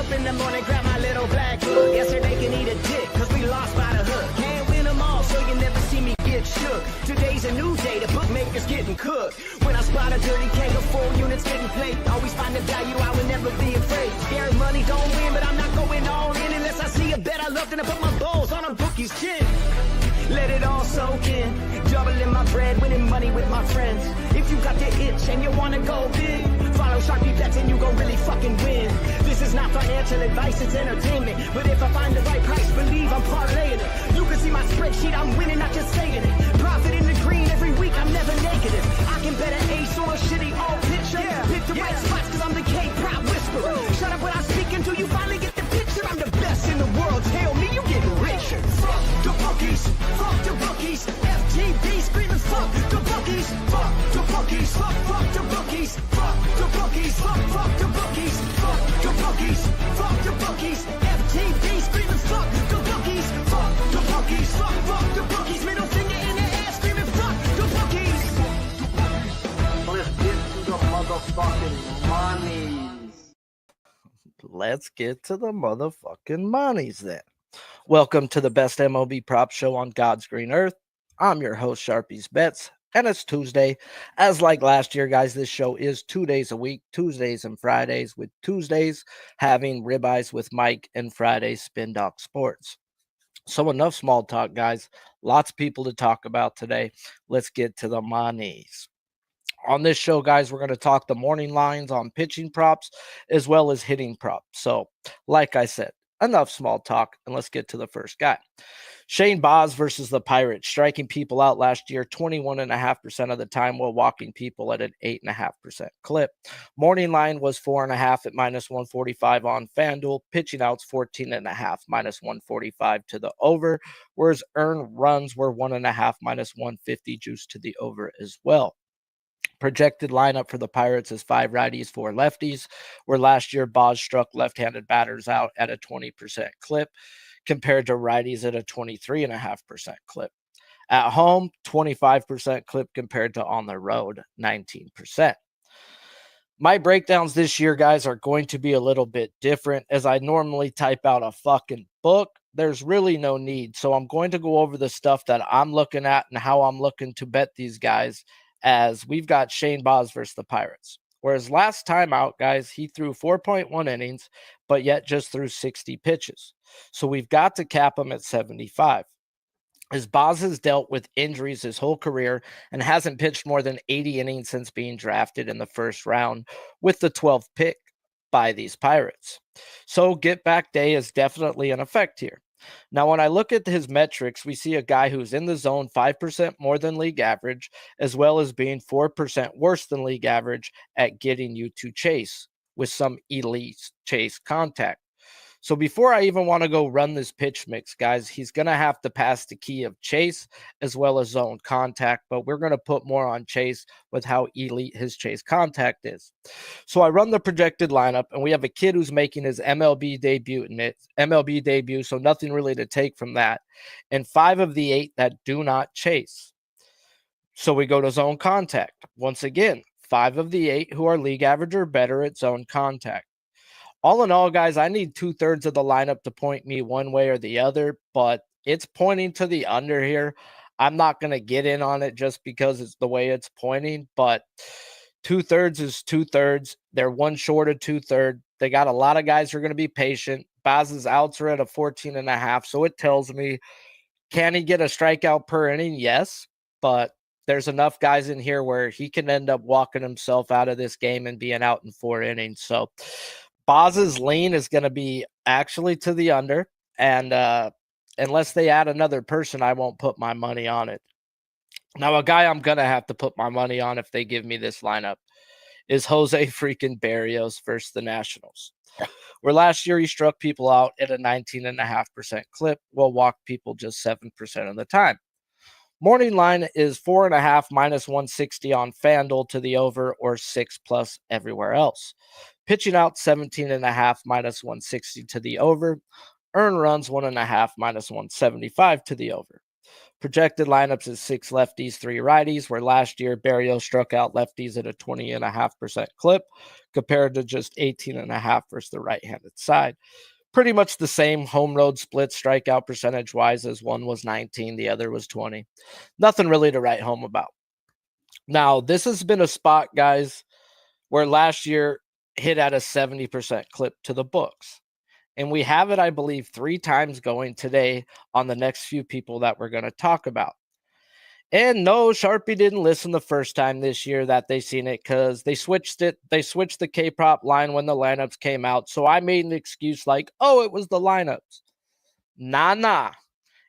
up in the morning, grab my little black book. Yesterday can eat a dick, cause we lost by the hook. Can't win them all, so you never see me get shook. Today's a new day, the bookmaker's getting cooked. When I spot a dirty keg of 4 units getting played, always find the value, I would never be afraid. Scared money don't win, but I'm not going all in unless I see a bet I love, then I put my balls on a bookie's chin. Let it all soak in, doubling my bread, winning money with my friends. If you got the itch and you wanna go big, follow Sharpie bets and you gon' really fucking win. This is not financial advice, it's entertainment. But if I find the right price, believe I'm parlaying it. You can see my spreadsheet, I'm winning, not just saying it. Profit in the green every week, I'm never negative. I can bet an ace or a shitty old picture. Pick the right spots cause I'm the K-Prop whisperer. Shut up when I speak until you finally get the picture. I'm the best in the world, tell me you getting richer. Fuck the bookies, fuck the bookies. FTB screaming fuck the bookies, fuck the bookies, fuck the bookies, fuck the bookies, fuck the bookies, fuck the bookies, fuck the bookies. FTB screaming fuck the bookies, fuck the bookies, fuck the bookies. Middle finger in the air screaming fuck the bookies. Let's get to the motherfucking monies. Let's get to the motherfucking monies then. Welcome to the best MLB Prop Show on God's green earth. I'm your host, Sharpie's Bets, and it's Tuesday. As like last year, guys, this show is 2 days a week, Tuesdays and Fridays, with Tuesdays having Ribeyes with Mike and Fridays Spin Doc Sports. So enough small talk, guys. Lots of people to talk about today. Let's get to the monies. On this show, guys, we're going to talk the morning lines on pitching props as well as hitting props. So, like I said, enough small talk, and let's get to the first guy. Shane Baz versus the Pirates, striking people out last year 21.5% of the time while walking people at an 8.5% clip. Morning line was 4.5 at -145 on FanDuel. Pitching outs 14.5 -145 to the over, whereas earned runs were 1.5 -150 juice to the over as well. Projected lineup for the Pirates is 5 righties, 4 lefties, where last year Baz struck left-handed batters out at a 20% clip compared to righties at a 23.5% clip. At home, 25% clip compared to on the road, 19%. My breakdowns this year, guys, are going to be a little bit different. As I normally type out a fucking book, there's really no need. So I'm going to go over the stuff that I'm looking at and how I'm looking to bet these guys, as we've got Shane Baz versus the Pirates. Whereas last time out, guys, he threw 4.1 innings, but yet just threw 60 pitches. So we've got to cap him at 75. As Baz has dealt with injuries his whole career and hasn't pitched more than 80 innings since being drafted in the first round with the 12th pick by these Pirates. So get back day is definitely in effect here. Now, when I look at his metrics, we see a guy who's in the zone 5% more than league average, as well as being 4% worse than league average at getting you to chase with some elite chase contact. So before I even want to go run this pitch mix, guys, he's going to have to pass the key of chase as well as zone contact, but we're going to put more on chase with how elite his chase contact is. So I run the projected lineup, and we have a kid who's making his MLB debut, so nothing really to take from that, and 5 of the 8 that do not chase. So we go to zone contact. Once again, 5 of the 8 who are league average or better at zone contact. All in all, guys, I need 2/3 of the lineup to point me one way or the other, but it's pointing to the under here. I'm not going to get in on it just because it's the way it's pointing, but 2/3 is 2/3. They're one short of 2/3. They got a lot of guys who are going to be patient. Baz's outs are at a 14.5, so it tells me, can he get a strikeout per inning? Yes, but there's enough guys in here where he can end up walking himself out of this game and being out in 4 innings. So Baz's lean is going to be actually to the under, and unless they add another person, I won't put my money on it. Now, a guy I'm going to have to put my money on if they give me this lineup is Jose freaking Barrios versus the Nationals, where last year he struck people out at a 19.5% clip, while walked people just 7% of the time. Morning line is 4.5 -160 on FanDuel to the over, or 6+ everywhere else. Pitching out 17.5 -160 to the over. Earn runs 1.5 -175 to the over. Projected lineups is 6 lefties, 3 righties, where last year Barrios struck out lefties at a 20.5% clip compared to just 18.5% versus the right-handed side. Pretty much the same home road split strikeout percentage-wise, as one was 19, the other was 20. Nothing really to write home about. Now, this has been a spot, guys, where last year hit at a 70% clip to the books. And we have it, I believe, 3 times going today on the next few people that we're going to talk about. And no, Sharpie didn't listen the first time this year that they seen it because they switched it. They switched the K-prop line when the lineups came out. So I made an excuse like, oh, it was the lineups. Nah.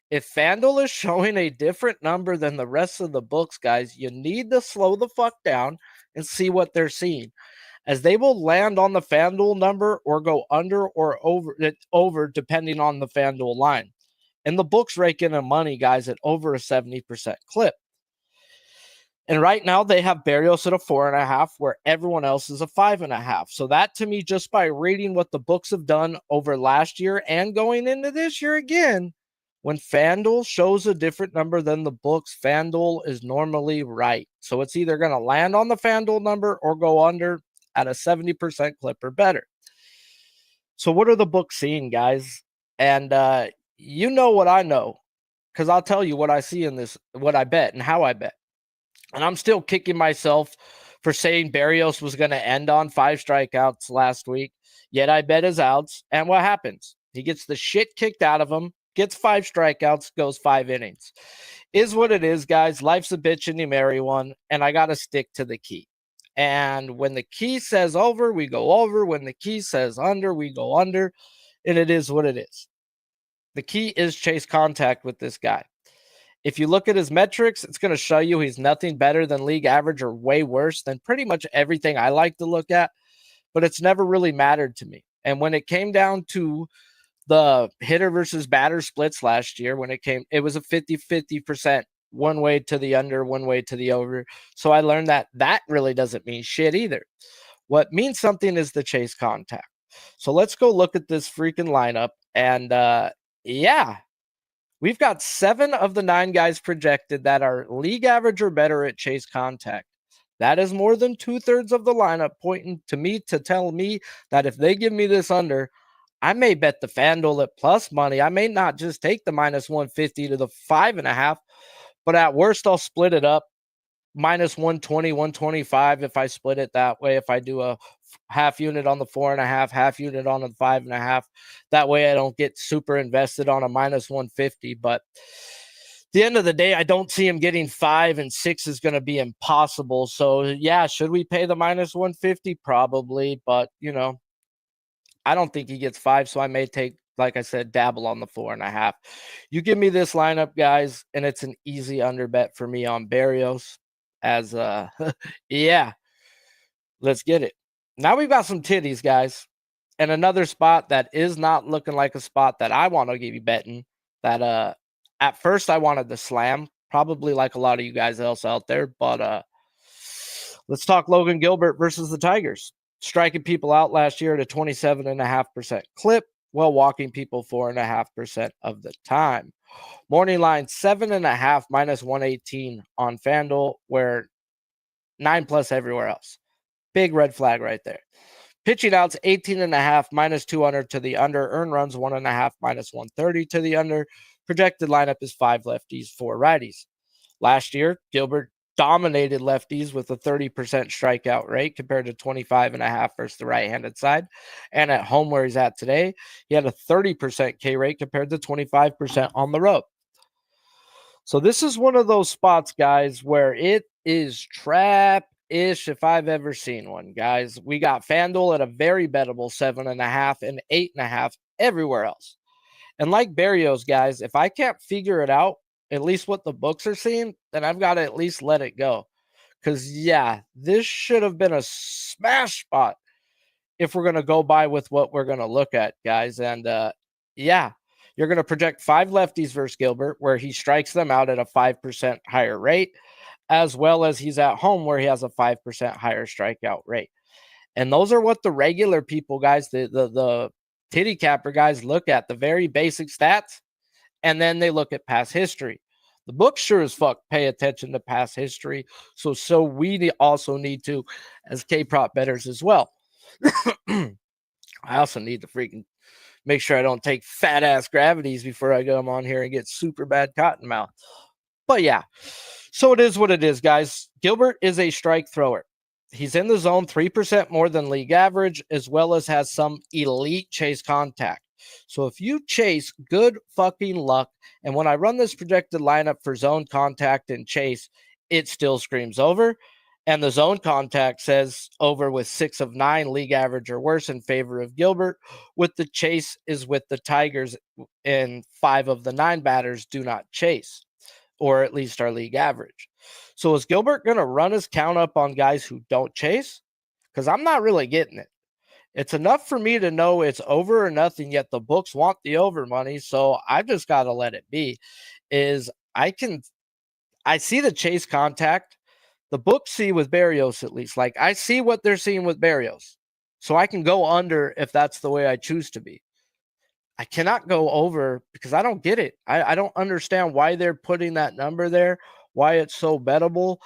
If FanDuel is showing a different number than the rest of the books, guys, you need to slow the fuck down and see what they're seeing, as they will land on the FanDuel number or go under or over depending on the FanDuel line. And the books rake in the money, guys, at over a 70% clip. And right now they have Barrios at a 4.5, where everyone else is a 5.5. So that, to me, just by reading what the books have done over last year and going into this year again, when FanDuel shows a different number than the books, FanDuel is normally right. So it's either going to land on the FanDuel number or go under at a 70% clip or better. So what are the books seeing, guys? And you know what I know, because I'll tell you what I see in this, what I bet and how I bet. And I'm still kicking myself for saying Barrios was going to end on 5 strikeouts last week, yet I bet his outs. And what happens? He gets the shit kicked out of him, gets 5 strikeouts, goes 5 innings. Is what it is, guys. Life's a bitch and you marry one, and I got to stick to the key. And when the key says over, we go over. When the key says under, we go under. And it is what it is. The key is chase contact with this guy. If you look at his metrics, it's going to show you he's nothing better than league average or way worse than pretty much everything I like to look at. But it's never really mattered to me. And when it came down to the hitter versus batter splits last year, it was a 50-50%, one way to the under, one way to the over. So I learned that really doesn't mean shit either. What means something is the chase contact. So let's go look at this freaking lineup. And we've got 7 of the 9 guys projected that are league average or better at chase contact. That is more than 2/3 of the lineup, pointing to me to tell me that if they give me this under, I may bet the FanDuel at plus money. I may not just take the minus 150 to the 5.5, but at worst, I'll split it up. Minus 120, 125 if I split it that way. If I do a half unit on the 4.5, half unit on the 5.5, that way I don't get super invested on a minus 150. But at the end of the day, I don't see him getting 5, and 6 is going to be impossible. So yeah, should we pay the minus 150? Probably, but I don't think he gets 5, so I may take, like I said, dabble on the 4.5. You give me this lineup, guys, and it's an easy under bet for me on Barrios. As let's get it. Now we've got some titties, guys, and another spot that is not looking like a spot that I want to give you betting. That at first I wanted to slam, probably like a lot of you guys else out there, but let's talk Logan Gilbert versus the Tigers. Striking people out last year at a 27.5% clip, while walking people 4.5% of the time. Morning line 7.5 minus 118 on FanDuel, where 9+ everywhere else. Big red flag right there. Pitching outs 18.5 minus 200 to the under. Earned runs 1.5 minus 130 to the under. Projected lineup is 5 lefties, 4 righties. Last year, Gilbert dominated lefties with a 30% strikeout rate compared to 25.5 versus the right-handed side. And at home where he's at today, he had a 30% K rate compared to 25% on the road. So this is one of those spots, guys, where it is trap-ish if I've ever seen one, guys. We got FanDuel at a very bettable 7.5 and 8.5 everywhere else. And like Barrios, guys, if I can't figure it out, at least what the books are seeing, then I've got to at least let it go. Because, this should have been a smash spot if we're going to go by with what we're going to look at, guys. And, you're going to project 5 lefties versus Gilbert, where he strikes them out at a 5% higher rate, as well as he's at home where he has a 5% higher strikeout rate. And those are what the regular people, guys, the titty capper guys look at, the very basic stats. And then they look at past history. The books sure as fuck pay attention to past history. So we also need to, as K-prop bettors as well. I also need to freaking make sure I don't take fat ass gravities before I come on here and get super bad cotton mouth. But yeah, so it is what it is, guys. Gilbert is a strike thrower. He's in the zone 3% more than league average, as well as has some elite chase contact. So if you chase, good fucking luck. And when I run this projected lineup for zone contact and chase, it still screams over. And the zone contact says over with 6 of 9 league average or worse in favor of Gilbert. With the chase is with the Tigers, and 5 of the 9 batters do not chase, or at least our league average. So is Gilbert going to run his count up on guys who don't chase? Because I'm not really getting it. It's enough for me to know it's over or nothing, yet the books want the over money, so I've just got to let it be. I see the chase contact. The books see with Berrios at least. Like, I see what they're seeing with Berrios. So I can go under if that's the way I choose to be. I cannot go over because I don't get it. I don't understand why they're putting that number there, why it's so bettable,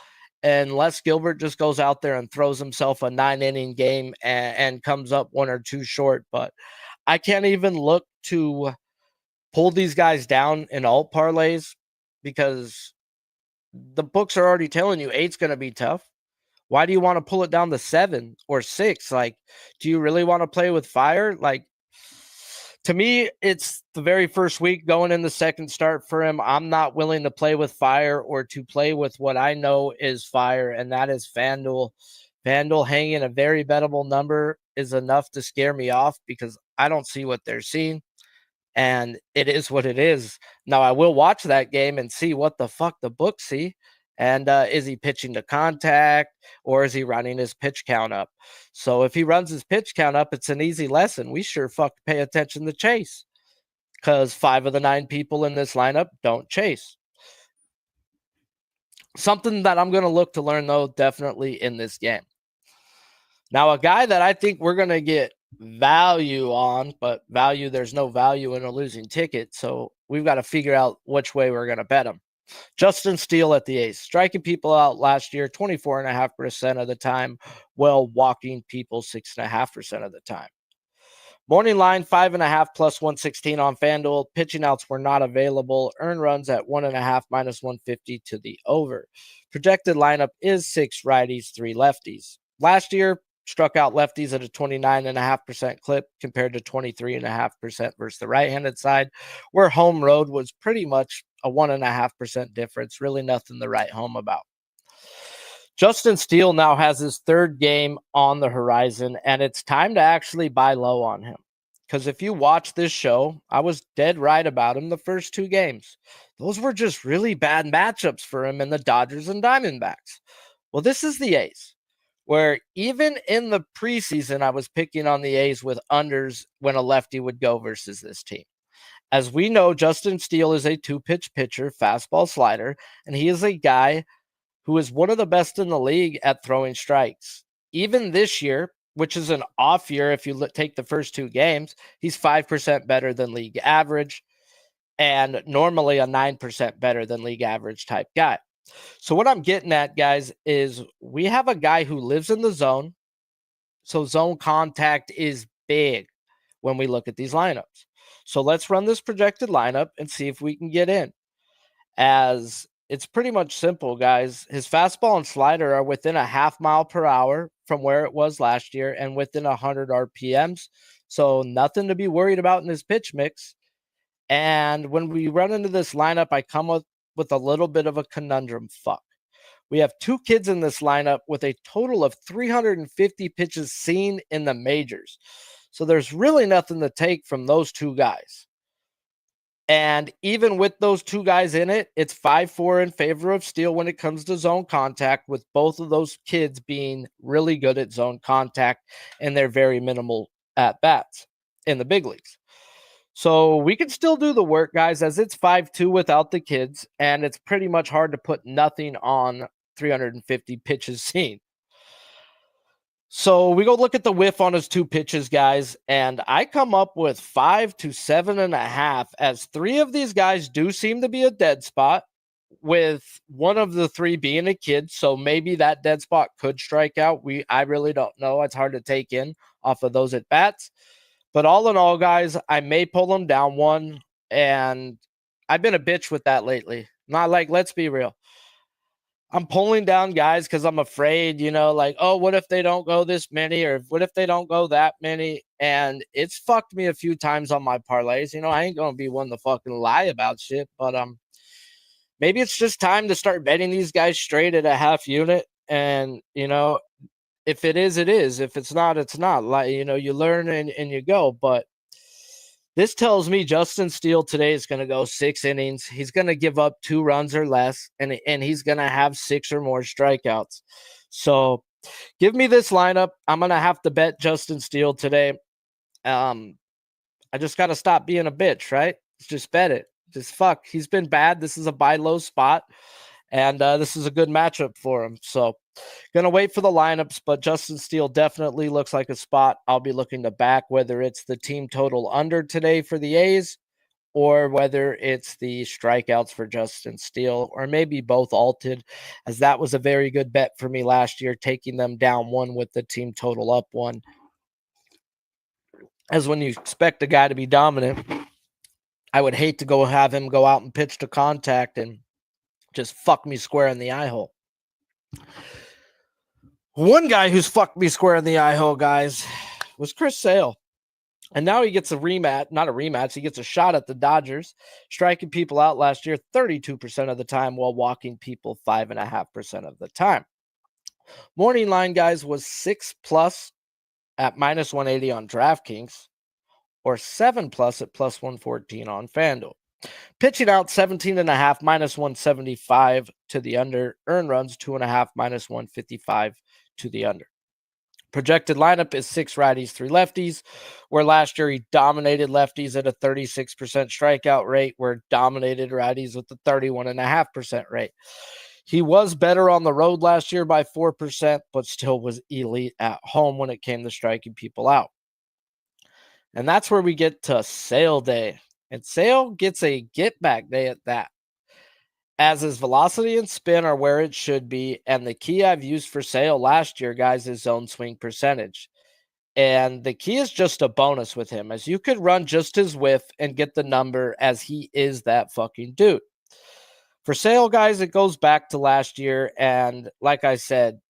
unless Gilbert just goes out there and throws himself a 9-inning game and comes up 1 or 2 short. But I can't even look to pull these guys down in alt parlays because the books are already telling you 8's going to be tough. Why do you want to pull it down to 7 or 6? Like, do you really want to play with fire? Like, to me, it's the very first week going in the second start for him. I'm not willing to play with fire or to play with what I know is fire, and that is FanDuel. FanDuel hanging a very bettable number is enough to scare me off because I don't see what they're seeing, and it is what it is. Now, I will watch that game and see what the fuck the books see. And is he pitching to contact, or is he running his pitch count up? So if he runs his pitch count up, it's an easy lesson. We sure fuck pay attention to chase because 5 of the 9 people in this lineup don't chase. Something that I'm going to look to learn, though, definitely in this game. Now, a guy that I think we're going to get value on, but there's no value in a losing ticket. So we've got to figure out which way we're going to bet him. Justin Steele at the A's, striking people out last year 24.5% of the time, while walking people 6.5% of the time. Morning line 5.5 plus 116 on FanDuel. Pitching outs were not available. Earned runs at 1.5 minus 150 to the over. Projected lineup is 6 righties, 3 lefties. Last year, struck out lefties at a 29.5% clip compared to 23.5% versus the right-handed side, where home road was pretty much a 1.5% difference. Really nothing to write home about. Justin Steele now has his 3rd game on the horizon, and it's time to actually buy low on him. Because if you watch this show, I was dead right about him the first 2 games. Those were just really bad matchups for him in the Dodgers and Diamondbacks. Well, this is the A's, where even in the preseason, I was picking on the A's with unders when a lefty would go versus this team. As we know, Justin Steele is a 2-pitch pitcher, fastball slider, and he is a guy who is one of the best in the league at throwing strikes. Even this year, which is an off year if you take the first 2 games, he's 5% better than league average and normally a 9% better than league average type guy. So what I'm getting at, guys, is we have a guy who lives in the zone. So zone contact is big when we look at these lineups. So let's run this projected lineup and see if we can get in. As it's pretty much simple, guys. His fastball and slider are within a 0.5 mile per hour from where it was last year and within 100 RPMs. So nothing to be worried about in his pitch mix. And when we run into this lineup, I come up with a little bit of a conundrum. We have 2 kids in this lineup with a total of 350 pitches seen in the majors. So there's really nothing to take from those 2 guys. And even with those 2 guys in it, it's 5-4 in favor of Steele when it comes to zone contact, with both of those kids being really good at zone contact and they're very minimal at bats in the big leagues. So we can still do the work, guys, as it's 5-2 without the kids, and it's pretty much hard to put nothing on 350 pitches seen. So we go look at the whiff on his 2 pitches, guys, and I come up with 5 to 7.5, as 3 of these guys do seem to be a dead spot. with one of the three being a kid, so maybe that dead spot could strike out. I really don't know. It's hard to take in off of those at bats. But all in all, guys, I may pull him down one, and I've been a bitch with that lately. Not like, let's be real. I'm pulling down guys because I'm afraid, like, oh, what if they don't go this many, or what if they don't go that many? And it's fucked me a few times on my parlays. I ain't gonna be one to fucking lie about shit, but maybe it's just time to start betting these guys straight at a half unit. And if it is, it is. If it's not, it's not. Like, you learn and you go. But this tells me Justin Steele today is going to go 6 innings. He's going to give up 2 runs or less, and he's going to have 6 or more strikeouts. So give me this lineup. I'm going to have to bet Justin Steele today. I just got to stop being a bitch, right? Just bet it. Just fuck. He's been bad. This is a buy low spot, and this is a good matchup for him. So going to wait for the lineups, but Justin Steele definitely looks like a spot I'll be looking to back, whether it's the team total under today for the A's or whether it's the strikeouts for Justin Steele, or maybe both altered, as that was a very good bet for me last year, taking them down 1 with the team total up 1. As when you expect a guy to be dominant, I would hate to have him go out and pitch to contact and just fuck me square in the eye hole. One guy who's fucked me square in the eye hole, guys, was Chris Sale. And now he gets a rematch, not a rematch. He gets a shot at the Dodgers, striking people out last year 32% of the time while walking people 5.5% of the time. Morning line, guys, was 6+ at -180 on DraftKings, or 7+ at +114 on FanDuel. Pitching out 17.5 -175 to the under. Earned runs 2.5 -155 to the under. Projected lineup is 6 righties, 3 lefties, where last year he dominated lefties at a 36% strikeout rate, where dominated righties with a 31.5% rate. He was better on the road last year by 4%, but still was elite at home when it came to striking people out. And that's where we get to Sale Day. And Sale gets a get-back day at that, as his velocity and spin are where it should be. And the key I've used for Sale last year, guys, is zone swing percentage. And the key is just a bonus with him, as you could run just his whiff and get the number, as he is that fucking dude. For Sale, guys, it goes back to last year. And like I said,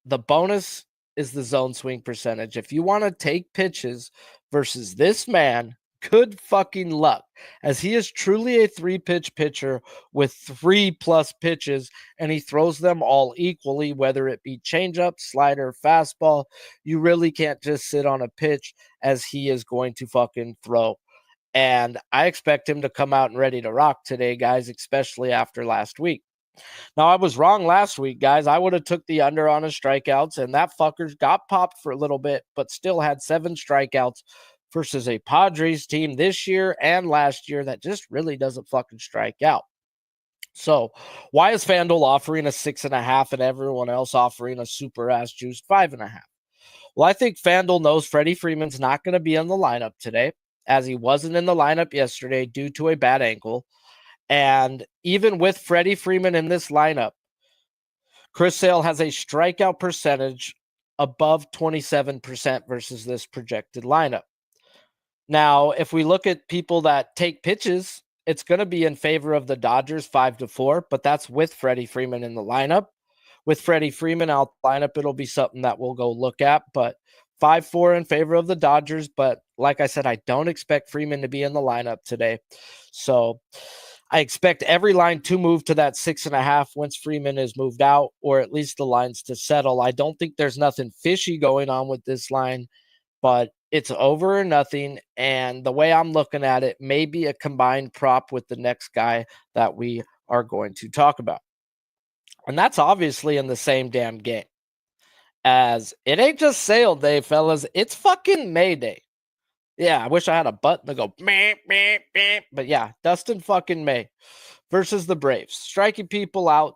the bonus is the zone swing percentage. If you want to take pitches versus this man, good fucking luck, as he is truly a 3-pitch pitcher with 3+ pitches, and he throws them all equally, whether it be changeup, slider, fastball. You really can't just sit on a pitch, as he is going to fucking throw. And I expect him to come out and ready to rock today, guys, especially after last week. Now, I was wrong last week, guys. I would have took the under on his strikeouts, and that fucker got popped for a little bit, but still had 7 strikeouts versus a Padres team this year and last year that just really doesn't fucking strike out. So why is FanDuel offering a 6.5 and everyone else offering a super ass juiced 5.5? Well, I think FanDuel knows Freddie Freeman's not going to be in the lineup today, as he wasn't in the lineup yesterday due to a bad ankle. And even with Freddie Freeman in this lineup, Chris Sale has a strikeout percentage above 27% versus this projected lineup. Now, if we look at people that take pitches, it's going to be in favor of the Dodgers 5-4, but that's with Freddie Freeman in the lineup. With Freddie Freeman out the lineup, it'll be something that we'll go look at, but 5-4 in favor of the Dodgers. But like I said, I don't expect Freeman to be in the lineup today. So I expect every line to move to that 6.5 once Freeman is moved out, or at least the lines to settle. I don't think there's nothing fishy going on with this line, but it's over or nothing. And the way I'm looking at it, maybe a combined prop with the next guy that we are going to talk about. And that's obviously in the same damn game, as it ain't just Sale Day, fellas. It's fucking May Day. Yeah, I wish I had a button to go, meh, meh, meh. But yeah, Dustin fucking May versus the Braves, striking people out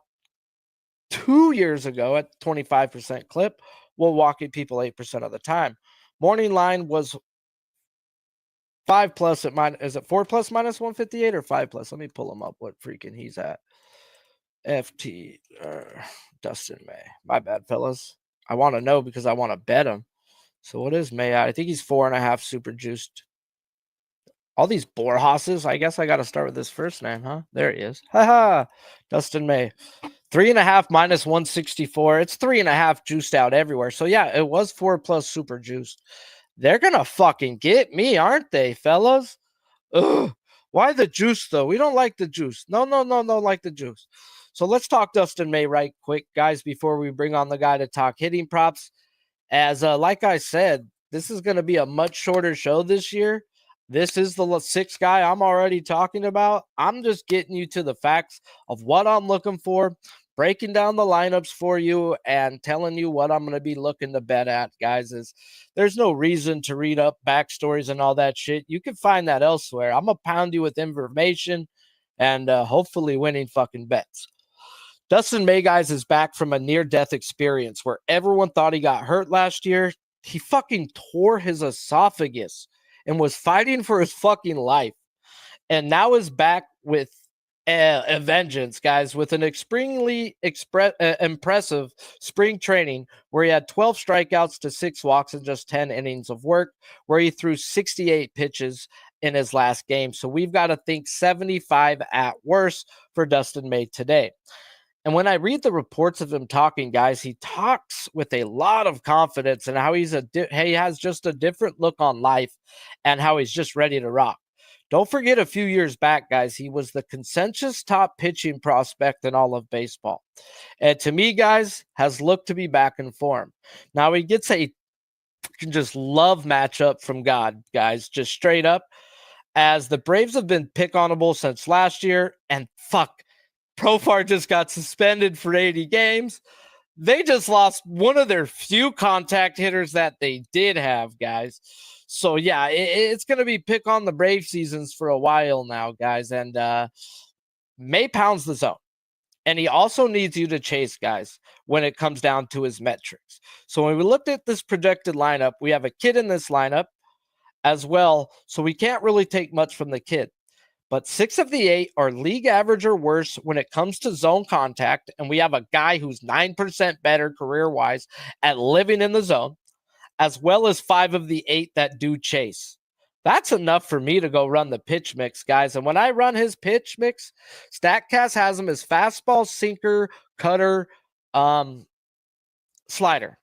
2 years ago at 25% clip, while walking people 8% of the time. Morning line was 5+ at is it 4+ -158 or 5+? Let me pull him up what freaking he's at. FT Dustin May. My bad, fellas. I want to know because I want to bet him. So what is May at? I think he's 4.5 super juiced. All these Borhasses. I guess I got to start with this first name, huh? There he is. Haha. Dustin May. 3.5 minus 164. It's 3.5 juiced out everywhere. So yeah, it was 4+ super juiced. They're gonna fucking get me, aren't they, fellas? Ugh. Why the juice though? We don't like the juice. No, like the juice. So let's talk Dustin May right quick, guys, before we bring on the guy to talk hitting props. As like I said, this is going to be a much shorter show this year. This is the sixth guy I'm already talking about. I'm just getting you to the facts of what I'm looking for, breaking down the lineups for you, and telling you what I'm going to be looking to bet at, guys. There's no reason to read up backstories and all that shit. You can find that elsewhere. I'm going to pound you with information and hopefully winning fucking bets. Dustin May, guys, is back from a near-death experience where everyone thought he got hurt last year. He fucking tore his esophagus and was fighting for his fucking life. And now is back with a vengeance, guys, with an extremely impressive spring training where he had 12 strikeouts to 6 walks in just 10 innings of work, where he threw 68 pitches in his last game. So we've got to think 75 at worst for Dustin May today. And when I read the reports of him talking, guys, he talks with a lot of confidence and how he has just a different look on life and how he's just ready to rock. Don't forget a few years back, guys, he was the consensus top pitching prospect in all of baseball. And to me, guys, has looked to be back in form. Now he gets a just love matchup from God, guys, just straight up, as the Braves have been pick-onable since last year, and Profar just got suspended for 80 games. They just lost one of their few contact hitters that they did have, guys. So, yeah, it's going to be pick on the Brave seasons for a while now, guys. And May pounds the zone. And he also needs you to chase, guys, when it comes down to his metrics. So when we looked at this projected lineup, we have a kid in this lineup as well. So we can't really take much from the kid. But 6 of the 8 are league average or worse when it comes to zone contact. And we have a guy who's 9% better career-wise at living in the zone, as well as 5 of the 8 that do chase. That's enough for me to go run the pitch mix, guys. And when I run his pitch mix, StatCast has him as fastball, sinker, cutter, slider.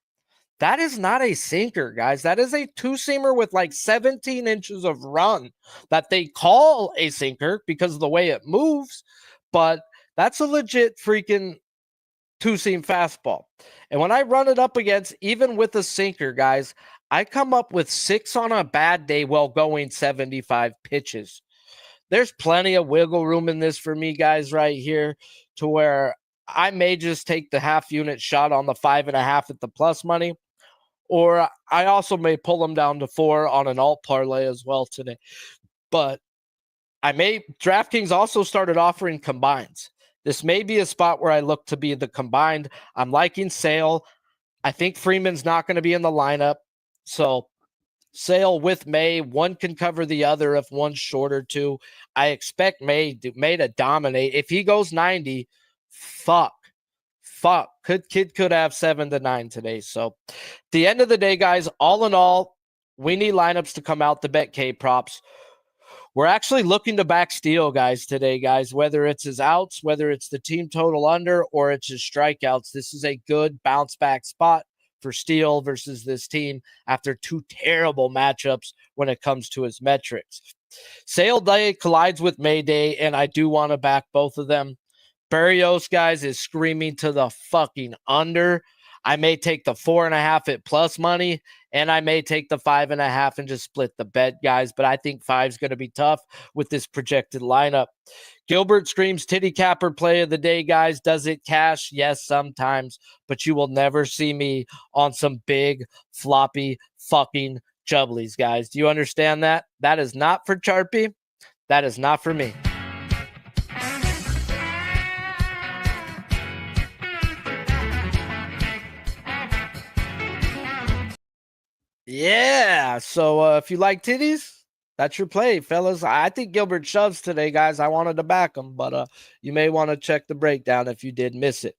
That is not a sinker, guys. That is a two-seamer with like 17 inches of run that they call a sinker because of the way it moves, but that's a legit freaking two-seam fastball. And when I run it up against, even with a sinker, guys, I come up with 6 on a bad day while going 75 pitches. There's plenty of wiggle room in this for me, guys, right here, to where I may just take the half-unit shot on the 5.5 at the plus money. Or I also may pull them down to 4 on an alt parlay as well today. But DraftKings also started offering combines. This may be a spot where I look to be the combined. I'm liking Sale. I think Freeman's not going to be in the lineup. So Sale with May, one can cover the other if one's short or two. I expect May to dominate. If he goes 90, Kid could have 7 to 9 today. So at the end of the day, guys, all in all, we need lineups to come out to bet K props. We're actually looking to back Steele, guys, today, guys, whether it's his outs, whether it's the team total under, or it's his strikeouts. This is a good bounce back spot for Steele versus this team after 2 terrible matchups when it comes to his metrics. Sale Day collides with May Day, and I do want to back both of them. Berrios, guys, is screaming to the fucking under. I may take the 4.5 at plus money, and I may take the 5.5 and just split the bet, guys. But I think 5 is going to be tough with this projected lineup. Gilbert screams titty capper play of the day, guys. Does it cash? Yes, sometimes. But you will never see me on some big, floppy, fucking jubblies, guys. Do you understand that? That is not for Charpy. That is not for me. Yeah, so if you like titties, That's your play, fellas. I think Gilbert shoves today, guys. I wanted to back him, but you may want to check the breakdown if you did miss it.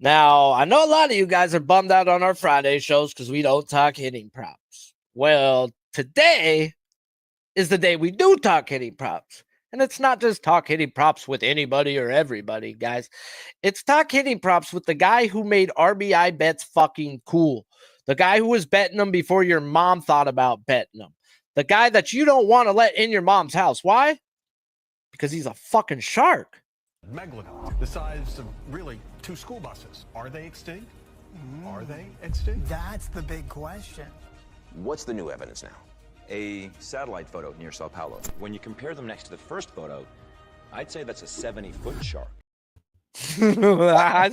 Now, I know a lot of you guys are bummed out on our Friday shows because we don't talk hitting props. Well, today is the day we do talk hitting props. And it's not just talk hitting props with anybody or everybody, guys. It's talk hitting props with the guy who made RBI bets fucking cool. The guy who was betting them before your mom thought about betting them. The guy that you don't want to let in your mom's house. Why? Because he's a fucking shark. Megalodon, the size of really 2 school buses. Are they extinct? Are they extinct? That's the big question. What's the new evidence now? A satellite photo near Sao Paulo. When you compare them next to the first photo, I'd say that's a 70-foot shark. I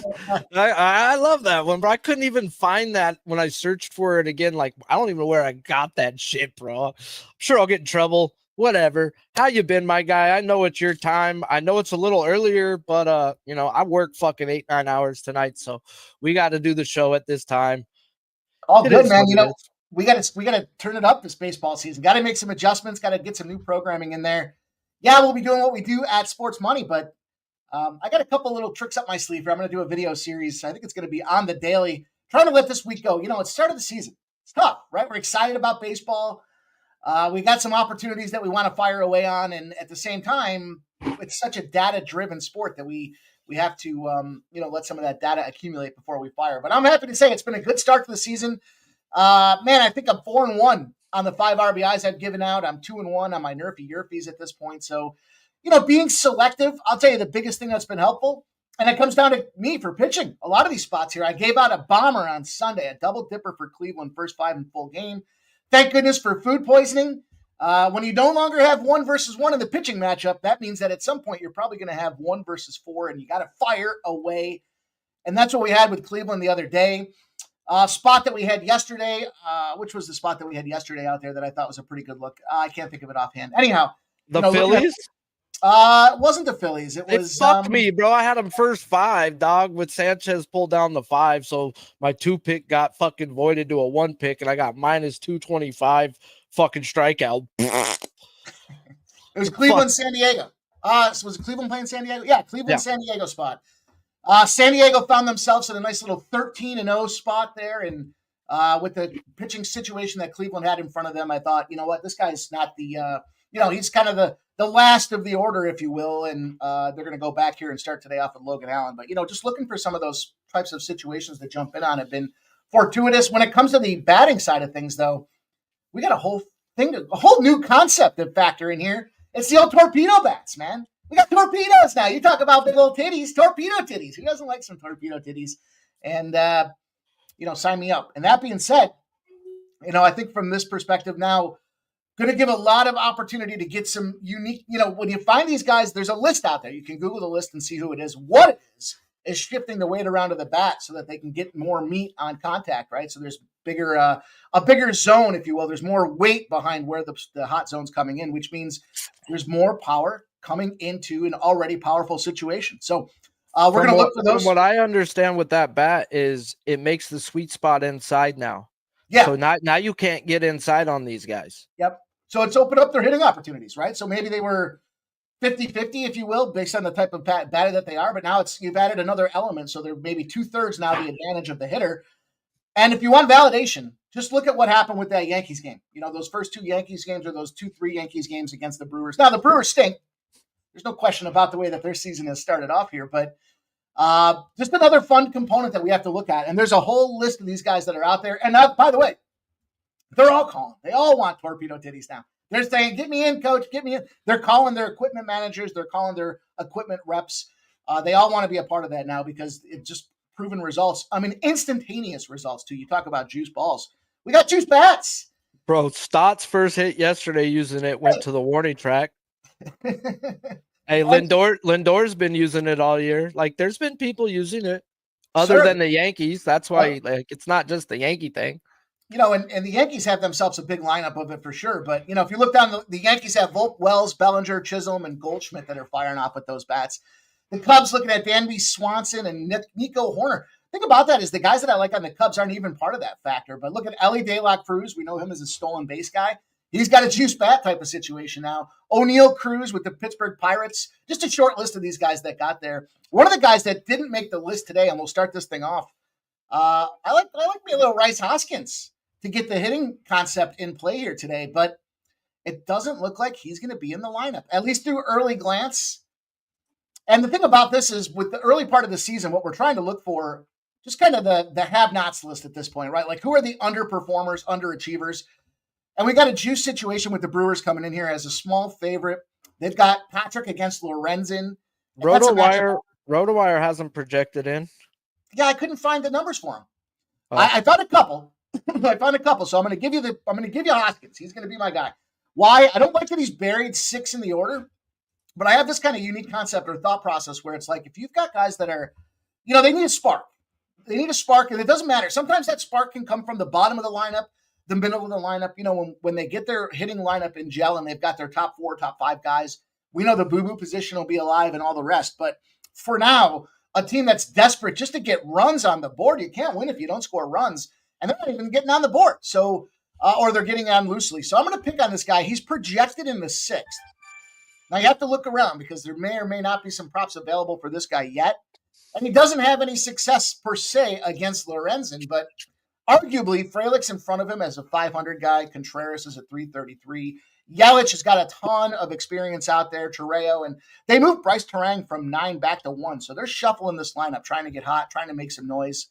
love that one, but I couldn't even find that when I searched for it again. Like, I don't even know where I got that shit, bro. I'm sure I'll get in trouble. Whatever. How you been, my guy? I know it's your time. I know it's a little earlier, but I work fucking 8-9 hours tonight, so we got to do the show at this time. All good, man. We got to turn it up this baseball season. Got to make some adjustments. Got to get some new programming in there. Yeah, we'll be doing what we do at Sports Money, but I got a couple little tricks up my sleeve here. I'm going to do a video series. I think it's going to be on the daily, trying to let this week go. It's start of the season. It's tough, right? We're excited about baseball. We got some opportunities that we want to fire away on. And at the same time, it's such a data-driven sport that we have to, let some of that data accumulate before we fire. But I'm happy to say it's been a good start to the season. Man, I think I'm 4-1 on the 5 RBIs I've given out. I'm 2-1 on my Nerfy Yerfies at this point. So, being selective, I'll tell you the biggest thing that's been helpful. And it comes down to me for pitching. A lot of these spots here. I gave out a bomber on Sunday, a double dipper for Cleveland, first 5 in full game. Thank goodness for food poisoning. When you no longer have 1 versus 1 in the pitching matchup, that means that at some point you're probably going to have 1 versus 4, and you got to fire away. And that's what we had with Cleveland the other day. Spot that we had yesterday, which was the spot that we had yesterday out there that I thought was a pretty good look. I can't think of it offhand. Anyhow. The Phillies? It wasn't the Phillies. It was fucked me, bro. I had them first 5, dog, with Sanchez pulled down the 5. So my 2 pick got fucking voided to a 1 pick, and I got minus 225 fucking strikeout. It was Cleveland, San Diego. So was it Cleveland playing San Diego? Yeah, Cleveland, San Diego spot. San Diego found themselves in a nice little 13-0 spot there. And with the pitching situation that Cleveland had in front of them, I thought, you know what, this guy's not the, he's kind of the last of the order, if you will. And they're going to go back here and start today off with Logan Allen. But, just looking for some of those types of situations to jump in on have been fortuitous. When it comes to the batting side of things, though, we got a whole new concept to factor in here. It's the old torpedo bats, man. We got torpedoes now. You talk about big old titties, torpedo titties. Who doesn't like some torpedo titties? And, sign me up. And that being said, I think from this perspective now, going to give a lot of opportunity to get some unique, when you find these guys, there's a list out there. You can Google the list and see who it is. What it is shifting the weight around to the bat so that they can get more meat on contact, right? So there's a bigger zone, if you will. There's more weight behind where the hot zone's coming in, which means there's more power coming into an already powerful situation. So we're going to look for those. What I understand with that bat is it makes the sweet spot inside now. Yeah. So now you can't get inside on these guys. Yep. So it's opened up their hitting opportunities, right? So maybe they were 50-50, if you will, based on the type of batter that they are. But now you've added another element. So they're maybe 2/3 now the advantage of the hitter. And if you want validation, just look at what happened with that Yankees game. Those first 2 Yankees games or those 2-3 Yankees games against the Brewers. Now, the Brewers stink. There's no question about the way that their season has started off here. But just another fun component that we have to look at. And there's a whole list of these guys that are out there. And by the way, they're all calling. They all want torpedo titties now. They're saying, get me in, coach, get me in. They're calling their equipment managers. They're calling their equipment reps. They all want to be a part of that now because it's just proven results. I mean, instantaneous results, too. You talk about juice balls. We got juice bats. Bro, Stott's first hit yesterday using it went to the warning track. Hey, Lindor's been using it all year. Like, there's been people using it other than the Yankees. That's why, it's not just the Yankee thing. And the Yankees have themselves a big lineup of it for sure. But, if you look down, the Yankees have Volpe, Wells, Bellinger, Chisholm, and Goldschmidt that are firing off with those bats. The Cubs looking at Danby Swanson and Nico Horner. Think about that is the guys that I like on the Cubs aren't even part of that factor. But look at Ellie De La Cruz. We know him as a stolen base guy. He's got a juice bat type of situation now. O'Neal Cruz with the Pittsburgh Pirates. Just a short list of these guys that got there. One of the guys that didn't make the list today, and we'll start this thing off. I like me a little Rice Hoskins to get the hitting concept in play here today, but it doesn't look like he's going to be in the lineup, at least through early glance. And the thing about this is with the early part of the season, what we're trying to look for, just kind of the have-nots list at this point, right? Like who are the underperformers, underachievers? And we got a juice situation with the Brewers coming in here as a small favorite. They've got Patrick against Lorenzen. RotoWire hasn't projected in. Yeah, I couldn't find the numbers for him. Oh. I found a couple. So I'm going to give you Hoskins. He's going to be my guy. Why? I don't like that he's buried 6 in the order, but I have this kind of unique concept or thought process where it's like, if you've got guys that are, they need a spark. They need a spark, and it doesn't matter. Sometimes that spark can come from the bottom of the lineup, the middle of the lineup. When they get their hitting lineup in gel and they've got their top 4, top 5 guys, we know the boo-boo position will be alive and all the rest. But for now, a team that's desperate just to get runs on the board, you can't win if you don't score runs, and they're not even getting on the board. So, or they're getting on loosely. So I'm going to pick on this guy. He's projected in the 6th. Now you have to look around because there may or may not be some props available for this guy yet. And he doesn't have any success per se against Lorenzen, but arguably Frelick's in front of him as a 500 guy. Contreras is a 333. Yelich has got a ton of experience out there, Torreo, and they moved Bryce Terang from 9 back to 1. So they're shuffling this lineup, trying to get hot, trying to make some noise.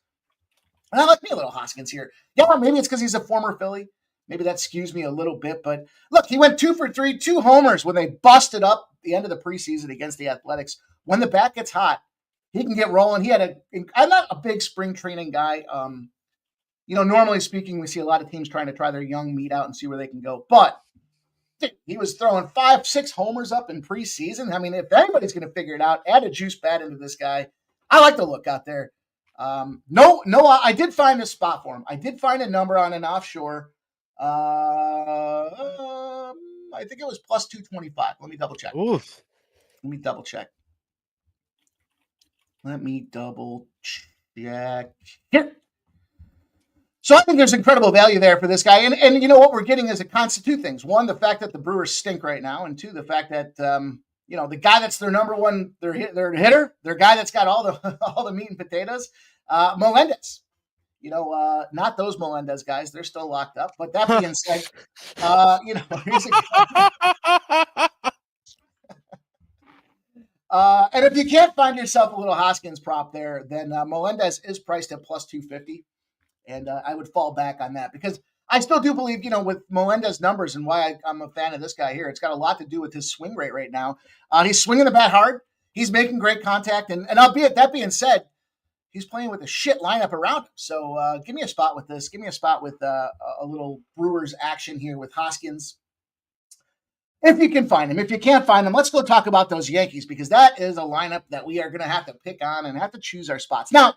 And I like me a little Hoskins here. Yeah, maybe it's because he's a former Philly. Maybe that skews me a little bit. But look, he went 2 for 3, 2 homers when they busted up the end of the preseason against the Athletics. When the bat gets hot, he can get rolling. I'm not a big spring training guy. Normally speaking, we see a lot of teams trying to try their young meat out and see where they can go. But he was throwing 5, 6 homers up in preseason. I mean, if anybody's going to figure it out, add a juice bat into this guy. I like the look out there. I did find a spot for him. I did find a number on an offshore. I think it was plus 225. Let me double check. Oof. Let me double check. Here. So I think there's incredible value there for this guy. And you know what we're getting is a constant 2 things. 1, the fact that the Brewers stink right now. And 2, the fact that, the guy that's their number one, their hitter, their guy that's got all the meat and potatoes, Melendez. Not those Melendez guys. They're still locked up. But that being said, here's a guy. And if you can't find yourself a little Hoskins prop there, then Melendez is priced at plus 250. And I would fall back on that because I still do believe, with Melendez numbers and why I'm a fan of this guy here, it's got a lot to do with his swing rate right now. He's swinging the bat hard. He's making great contact. And albeit that being said, he's playing with a shit lineup around him. So give me a spot with this. Give me a spot with a little Brewers action here with Hoskins. If you can find him. If you can't find him, let's go talk about those Yankees because that is a lineup that we are going to have to pick on and have to choose our spots. Now,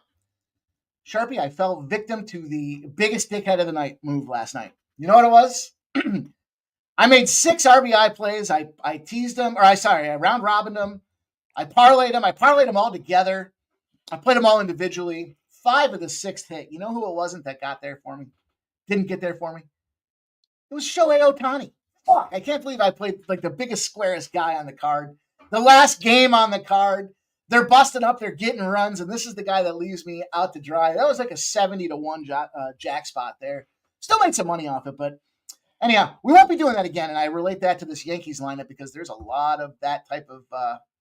Sharpie, I fell victim to the biggest dickhead of the night move last night. You know what it was? I made 6 RBI plays. I teased them, I round robined them. I parlayed them all together. I played them all individually. 5 of the 6th hit. You know who it wasn't that got there for me? Didn't get there for me? It was Shohei Ohtani. Fuck, I can't believe I played like the biggest, squarest guy on the card. The last game on the card. They're busting up, they're getting runs, and this is the guy that leaves me out to dry. That was like a 70-1 jack spot there. Still made some money off it, but anyhow, we won't be doing that again, and I relate that to this Yankees lineup because there's a lot of that type of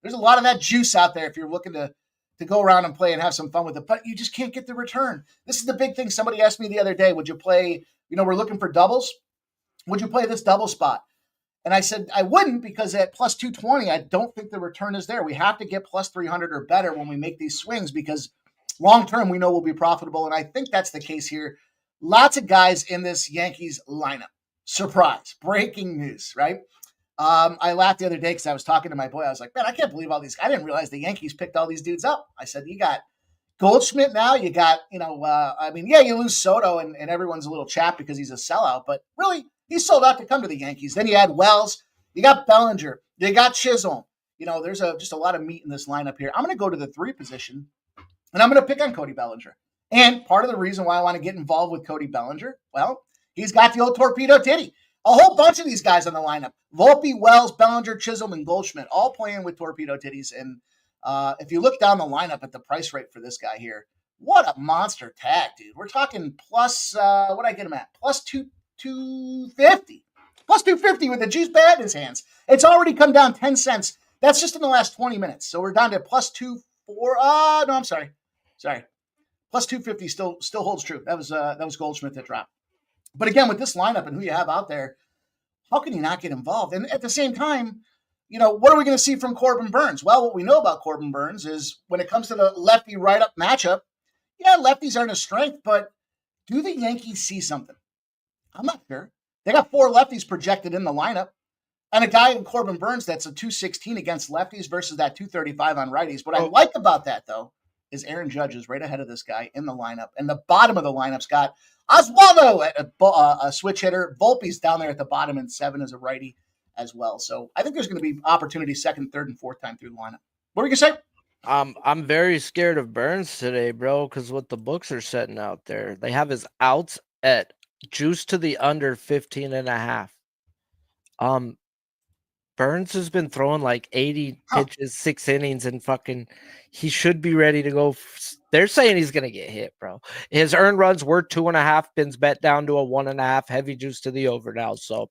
there's a lot of that juice out there if you're looking to go around and play and have some fun with it, but you just can't get the return. This is the big thing. Somebody asked me the other day, would you play, we're looking for doubles. Would you play this double spot? And I said, I wouldn't because at plus 220, I don't think the return is there. We have to get plus 300 or better when we make these swings because long-term we know we'll be profitable. And I think that's the case here. Lots of guys in this Yankees lineup. Surprise. Breaking news, right? I laughed the other day because I was talking to my boy. I was like, man, I can't believe all these. I didn't realize the Yankees picked all these dudes up. I said, you got Goldschmidt now. You got, you lose Soto and everyone's a little chapped because he's a sellout. But really, he sold out to come to the Yankees. Then you had Wells. You got Bellinger. You got Chisholm. There's just a lot of meat in this lineup here. I'm going to go to the 3 position, and I'm going to pick on Cody Bellinger. And part of the reason why I want to get involved with Cody Bellinger, well, he's got the old torpedo titty. A whole bunch of these guys on the lineup. Volpe, Wells, Bellinger, Chisholm, and Goldschmidt all playing with torpedo titties. And if you look down the lineup at the price rate for this guy here, what a monster tag, dude. We're talking plus, what did I get him at? Plus 250. Plus 250 with the juice bat in his hands. It's already come down 10 cents. That's just in the last 20 minutes. So we're down to plus 240. No, I'm sorry. Plus 250 still holds true. That was Goldschmidt that dropped. But again, with this lineup and who you have out there, how can you not get involved? And at the same time, what are we going to see from Corbin Burnes? Well, what we know about Corbin Burnes is when it comes to the lefty right-up matchup, yeah, lefties aren't a strength, but do the Yankees see something? I'm not sure. They got 4 lefties projected in the lineup, and a guy in Corbin Burnes that's a 216 against lefties versus that 235 on righties. What I like about that, though, is Aaron Judge is right ahead of this guy in the lineup, and the bottom of the lineup's got Oswaldo at a switch hitter. Volpe's down there at the bottom, and 7 as a righty as well. So I think there's going to be opportunities second, third, and fourth time through the lineup. What were you going to say? I'm very scared of Burnes today, bro, because what the books are setting out there, they have his outs at juice to the under 15.5. Burnes has been throwing like 80 pitches, 6 innings, and he should be ready to go. They're saying he's going to get hit, bro. His earned runs were 2.5, been bet down to a 1.5, heavy juice to the over now. So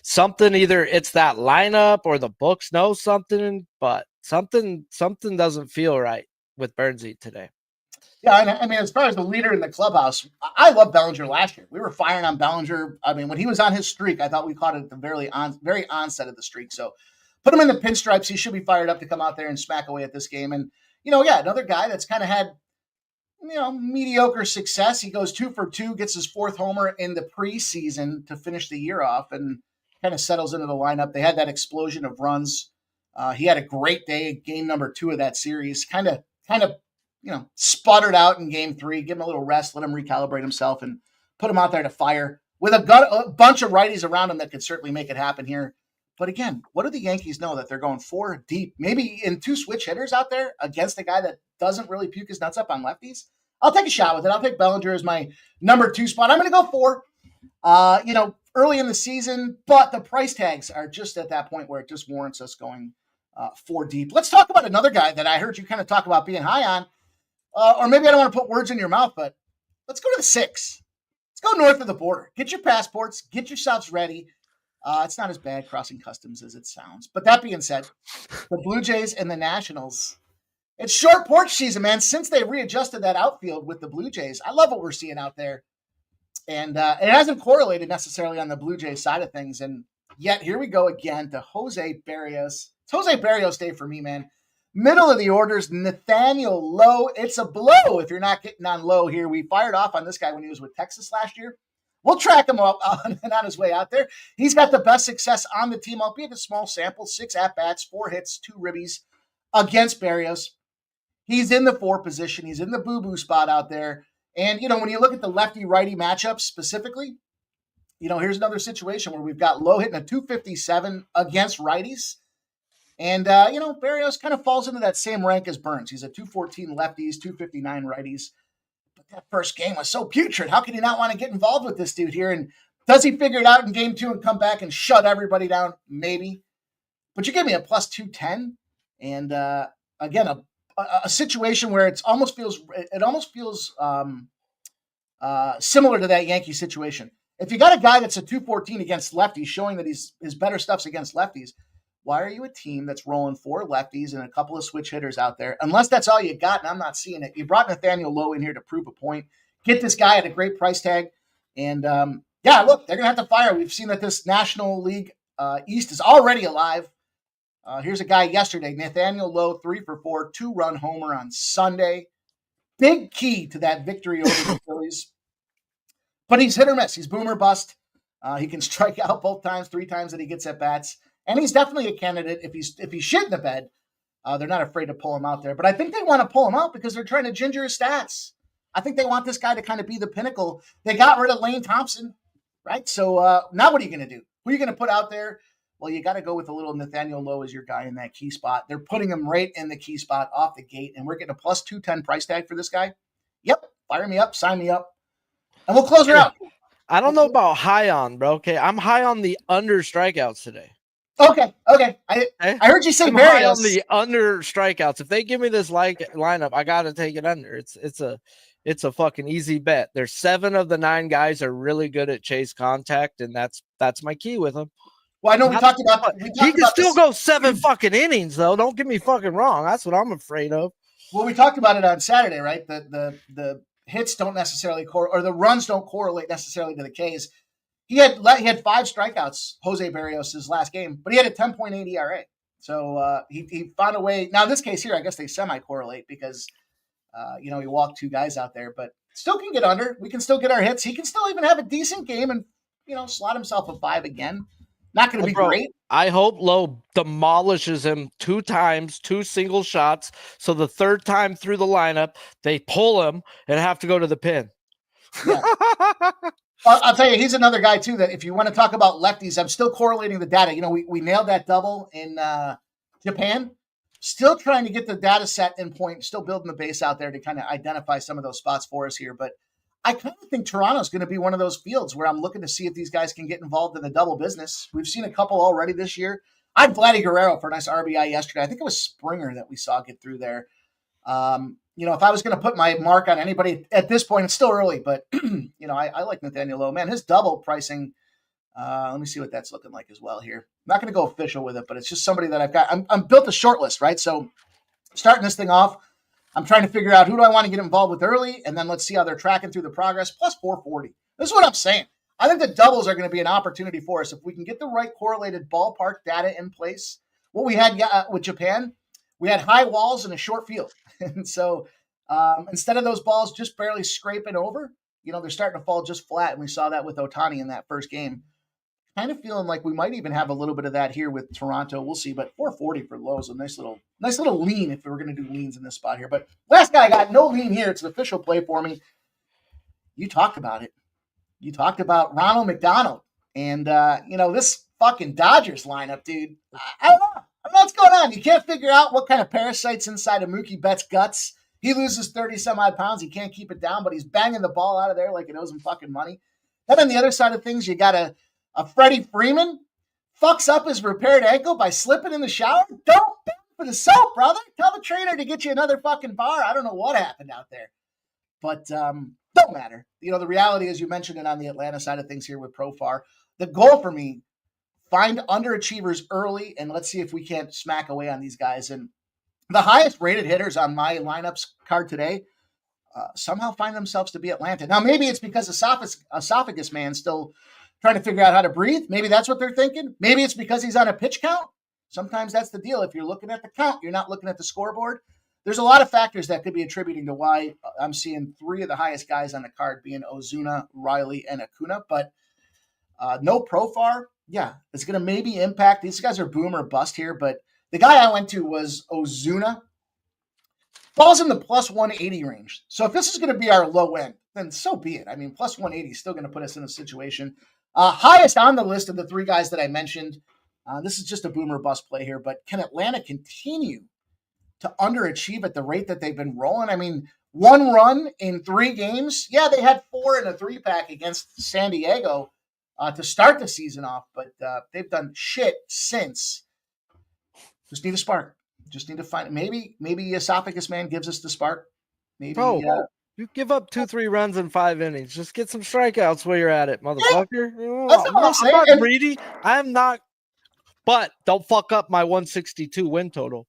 something, either it's that lineup or the books know something, but something doesn't feel right with Burnesy today. Yeah, and I mean, as far as the leader in the clubhouse, I love Bellinger last year. We were firing on Bellinger. I mean, when he was on his streak, I thought we caught it at the very onset of the streak. So put him in the pinstripes. He should be fired up to come out there and smack away at this game. And, another guy that's kind of had, mediocre success. He goes 2 for 2, gets his 4th homer in the preseason to finish the year off and kind of settles into the lineup. They had that explosion of runs. He had a great day, game number 2 of that series, kind of, sputtered out in game 3, give him a little rest, let him recalibrate himself, and put him out there to fire with a bunch of righties around him that could certainly make it happen here. But again, what do the Yankees know? That they're going 4 deep, maybe in 2 switch hitters out there against a guy that doesn't really puke his nuts up on lefties? I'll take a shot with it. I'll take Bellinger as my number 2 spot. I'm going to go 4, early in the season, but the price tags are just at that point where it just warrants us going 4 deep. Let's talk about another guy that I heard you kind of talk about being high on. Or maybe I don't want to put words in your mouth, but let's go to the 6. Let's go north of the border. Get your passports. Get yourselves ready. It's not as bad crossing customs as it sounds. But that being said, the Blue Jays and the Nationals, it's short porch season, man. Since they readjusted that outfield with the Blue Jays, I love what we're seeing out there. And it hasn't correlated necessarily on the Blue Jays side of things. And yet here we go again to Jose Berrios. It's Jose Berrios day for me, man. Middle of the orders, Nathaniel Lowe. It's a blow if you're not getting on Lowe here. We fired off on this guy when he was with Texas last year. We'll track him up on his way out there. He's got the best success on the team, albeit a small sample, 6 at-bats, 4 hits, 2 ribbies against Berrios. He's in the 4 position. He's in the boo-boo spot out there. And, when you look at the lefty-righty matchups specifically, here's another situation where we've got Lowe hitting a 257 against righties. And, Berrios kind of falls into that same rank as Burnes. He's a 214 lefties, 259 righties. But that first game was so putrid. How can you not want to get involved with this dude here? And does he figure it out in game 2 and come back and shut everybody down? Maybe. But you give me a plus 210. And, again, a situation where it almost feels similar to that Yankee situation. If you got a guy that's a 214 against lefties, showing that his better stuff's against lefties, why are you a team that's rolling 4 lefties and a couple of switch hitters out there? Unless that's all you got, and I'm not seeing it. You brought Nathaniel Lowe in here to prove a point. Get this guy at a great price tag. And, look, they're going to have to fire. We've seen that this National League East is already alive. Here's a guy yesterday, Nathaniel Lowe, 3 for 4, 2-run homer on Sunday. Big key to that victory over the Phillies. But he's hit or miss. He's boom or bust. He can strike out both times, 3 times that he gets at bats. And he's definitely a candidate. If he's shit in the bed, they're not afraid to pull him out there. But I think they want to pull him out because they're trying to ginger his stats. I think they want this guy to kind of be the pinnacle. They got rid of Lane Thompson, right? So now what are you going to do? Who are you going to put out there? Well, you got to go with a little Nathaniel Lowe as your guy in that key spot. They're putting him right in the key spot off the gate, and we're getting a plus 210 price tag for this guy. Yep, fire me up, sign me up, and we'll close her out. I don't know about high on, bro. Okay, I'm high on the under strikeouts today. Okay. I heard you say I'm high on Barrios. the under strikeouts. If they give me this lineup, I gotta take it under. It's a fucking easy bet. There's 7 of the 9 guys are really good at chase contact, and that's my key with them. Well, I know we talked about he can still go 7 fucking innings, though. Don't get me fucking wrong. That's what I'm afraid of. Well, we talked about it on Saturday, right? The hits don't necessarily or the runs don't correlate necessarily to the Ks. He had 5 strikeouts, Jose Barrios, his last game, but he had a 10.8 ERA. So he found a way. Now, in this case here, I guess they semi-correlate because, he walked 2 guys out there, but still can get under. We can still get our hits. He can still even have a decent game and, slot himself a 5 again. Not going to be great. I hope Lowe demolishes him 2 times, 2 single shots. So the 3rd time through the lineup, they pull him and have to go to the pin. Yeah. I'll tell you, he's another guy, too, that if you want to talk about lefties, I'm still correlating the data. We nailed that double in Japan. Still trying to get the data set in point, still building the base out there to kind of identify some of those spots for us here. But I kind of think Toronto's going to be one of those fields where I'm looking to see if these guys can get involved in the double business. We've seen a couple already this year. I had Vladdy Guerrero for a nice RBI yesterday. I think it was Springer that we saw get through there. If I was going to put my mark on anybody at this point, it's still early, but I like Nathaniel Lowe. Man, his double pricing. Let me see what that's looking like as well here. I'm not going to go official with it, but it's just somebody that I've got. I'm built a short list, right? So starting this thing off, I'm trying to figure out who do I want to get involved with early, and then let's see how they're tracking through the progress. Plus 440. This is what I'm saying. I think the doubles are going to be an opportunity for us if we can get the right correlated ballpark data in place. What we had with Japan, we had high walls and a short field. And so instead of those balls just barely scraping over, they're starting to fall just flat. And we saw that with Ohtani in that first game. Kind of feeling like we might even have a little bit of that here with Toronto. We'll see. But 440 for Lowe's a nice little lean if we're going to do leans in this spot here. But last guy, I got no lean here. It's an official play for me. You talked about it. You talked about Ronald McDonald. And, this fucking Dodgers lineup, dude. I don't know what's going on. You can't figure out what kind of parasite's inside of Mookie Betts' guts. He loses 30-some-odd pounds. He can't keep it down, but he's banging the ball out of there like it owes him fucking money. Then on the other side of things, you got a Freddie Freeman fucks up his repaired ankle by slipping in the shower. Don't pay for the soap, brother. Tell the trainer to get you another fucking bar. I don't know what happened out there. But don't matter. The reality is you mentioned it on the Atlanta side of things here with Profar. The goal for me, find underachievers early, and let's see if we can't smack away on these guys. And the highest rated hitters on my lineups card today somehow find themselves to be Atlanta. Now, maybe it's because esophagus man still trying to figure out how to breathe. Maybe that's what they're thinking. Maybe it's because he's on a pitch count. Sometimes that's the deal. If you're looking at the count, you're not looking at the scoreboard. There's a lot of factors that could be attributing to why I'm seeing 3 of the highest guys on the card being Ozuna, Riley, and Acuna. But no Profar. Yeah, it's going to maybe impact. These guys are boom or bust here, but the guy I went to was Ozuna. Falls in the plus 180 range. So if this is going to be our low end, then so be it. I mean, plus 180 is still going to put us in a situation. Highest on the list of the 3 guys that I mentioned. This is just a boom or bust play here, but can Atlanta continue to underachieve at the rate that they've been rolling? I mean, 1 run in 3 games. Yeah, they had 4 in a 3-pack against San Diego to start the season off, but they've done shit since. Just need a spark. Just need to find maybe esophagus man gives us the spark. Maybe you give up 2-3 runs in 5 innings. Just get some strikeouts while you're at it, motherfucker. That's what I'm saying. I'm not greedy. I'm not. But don't fuck up my 162 win total.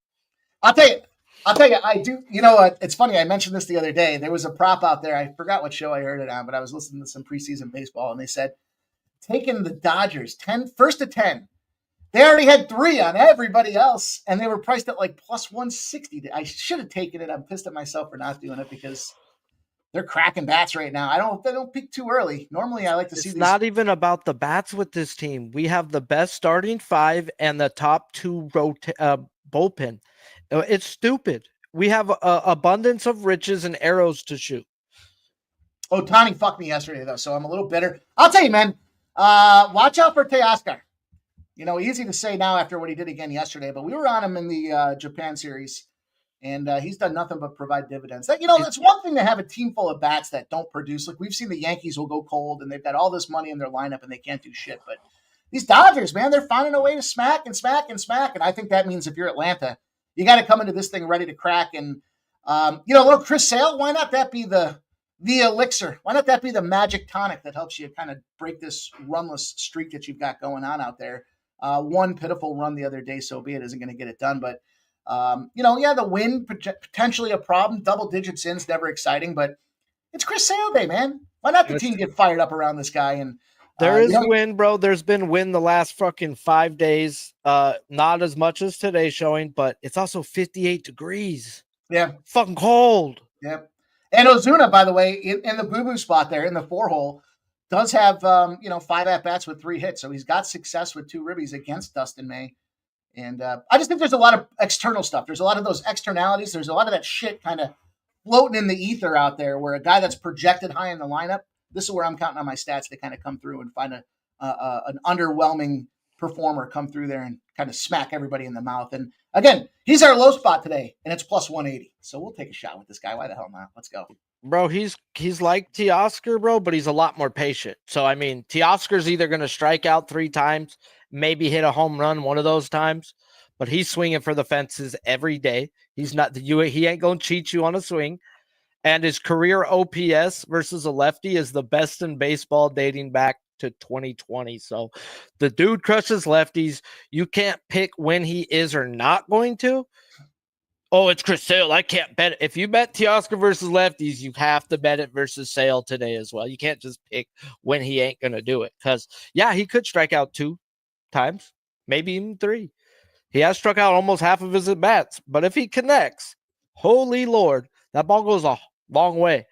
I'll tell you, I do. You know what? It's funny. I mentioned this the other day. There was a prop out there. I forgot what show I heard it on, but I was listening to some preseason baseball, and they said taking the Dodgers 1st to 10. They already had 3 on everybody else, and they were priced at like plus 160. I should have taken it. I'm pissed at myself for not doing it because they're cracking bats right now. They don't peak too early. Normally, I like to see these. It's not even about the bats with this team. We have the best starting 5 and the top 2 bullpen. It's stupid. We have abundance of riches and arrows to shoot. Ohtani fucked me yesterday, though, so I'm a little bitter. I'll tell you, man, watch out for Teoscar. Easy to say now after what he did again yesterday, but we were on him in the Japan series, And he's done nothing but provide dividends. That, it's one thing to have a team full of bats that don't produce. Like we've seen the Yankees will go cold and they've got all this money in their lineup and they can't do shit. But these Dodgers, man, they're finding a way to smack and smack and smack. And I think that means if you're Atlanta, you got to come into this thing ready to crack. And, a little Chris Sale, why not that be the elixir? Why not that be the magic tonic that helps you kind of break this runless streak that you've got going on out there? One pitiful run the other day, so be it, isn't going to get it done. But, the win, potentially a problem. Double digits in is never exciting, but it's Chris Sale Day, man. Why not the team get fired up around this guy? And there is win, bro. There's been win the last fucking 5 days. Not as much as today's showing, but it's also 58 degrees. Yeah. Fucking cold. Yeah. And Ozuna, by the way, in the boo-boo spot there, in the 4-hole, does have, 5 at-bats with 3 hits. So he's got success with 2 ribbies against Dustin May. And I just think there's a lot of external stuff. There's a lot of those externalities. There's a lot of that shit kind of floating in the ether out there where a guy that's projected high in the lineup, this is where I'm counting on my stats to kind of come through and find an underwhelming performer come through there and kind of smack everybody in the mouth. And again, he's our low spot today, and it's plus 180. So we'll take a shot with this guy. Why the hell not? Let's go. Bro, he's like Teoscar, bro, but he's a lot more patient. So, I mean, Teoscar's either going to strike out 3 times, maybe hit a home run one of those times, but he's swinging for the fences every day. He's not he ain't going to cheat you on a swing. And his career OPS versus a lefty is the best in baseball dating back to 2020. So the dude crushes lefties. You can't pick when he is or not going to. Oh, it's Chris Sale. I can't bet it. If you bet Teoscar versus lefties, you have to bet it versus Sale today as well. You can't just pick when he ain't going to do it. Because, yeah, he could strike out 2 times, maybe even 3. He has struck out almost half of his at-bats. But if he connects, holy Lord, that ball goes a long way.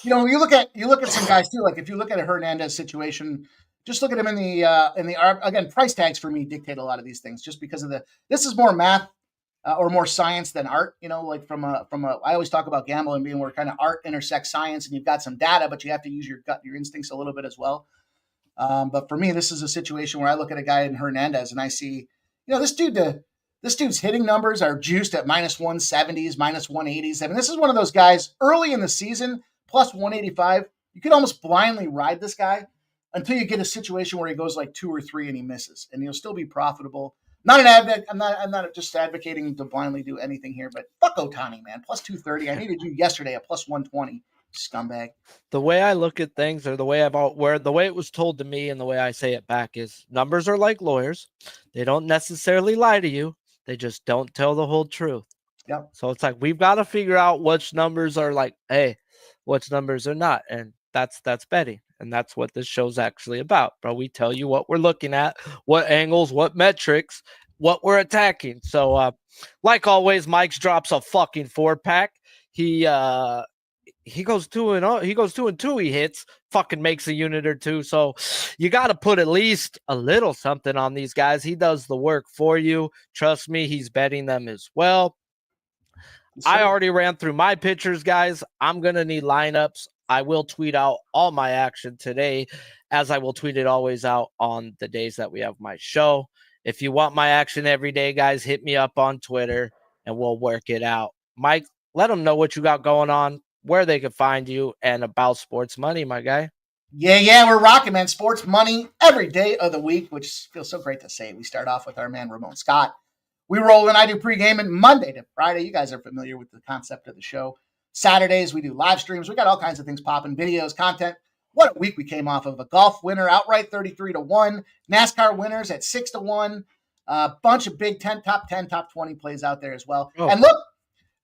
You look at some guys too. Like if you look at a Hernandez situation, just look at him in the again, price tags for me dictate a lot of these things just because of this is more math or more science than art. Like from a I always talk about gambling being where kind of art intersects science and you've got some data, but you have to use your gut, your instincts a little bit as well. But for me, this is a situation where I look at a guy in Hernandez and I see, this dude's hitting numbers are juiced at minus 170s, minus 180s. I mean, this is one of those guys early in the season, plus 185. You could almost blindly ride this guy until you get a situation where he goes like 2 or 3 and he misses, and he'll still be profitable. Not an advocate. I'm not just advocating to blindly do anything here, but fuck Ohtani, man. Plus 230. I needed you yesterday at plus 120. Scumbag. The way I look at things, or the way it was told to me, and the way I say it back is numbers are like lawyers. They don't necessarily lie to you. They just don't tell the whole truth. Yep. So it's like we've got to figure out which numbers are like, hey, which numbers are not, and that's betting, and that's what this show's actually about, bro. We tell you what we're looking at, what angles, what metrics, what we're attacking. So, like always, Mike's drops a fucking 4-pack. He goes 2-0. He goes 2-2. He hits, fucking makes a unit or 2. So you got to put at least a little something on these guys. He does the work for you. Trust me, he's betting them as well. I already ran through my pitchers, guys. I'm going to need lineups. I will tweet out all my action today, as I will tweet it always out on the days that we have my show. If you want my action every day, guys, hit me up on Twitter and we'll work it out. Mike, let them know what you got going on, where they can find you, and about sports money, my guy. Yeah, we're rocking, man. Sports money every day of the week, which feels so great to say. We start off with our man, Ramon Scott. We roll in. I do pregame Monday to Friday. You guys are familiar with the concept of the show. Saturdays, we do live streams. We got all kinds of things popping, videos, content. What a week we came off of. A golf winner outright 33-1. NASCAR winners at 6-1. A bunch of Big 10, top 10, top 20 plays out there as well. Oh. And look,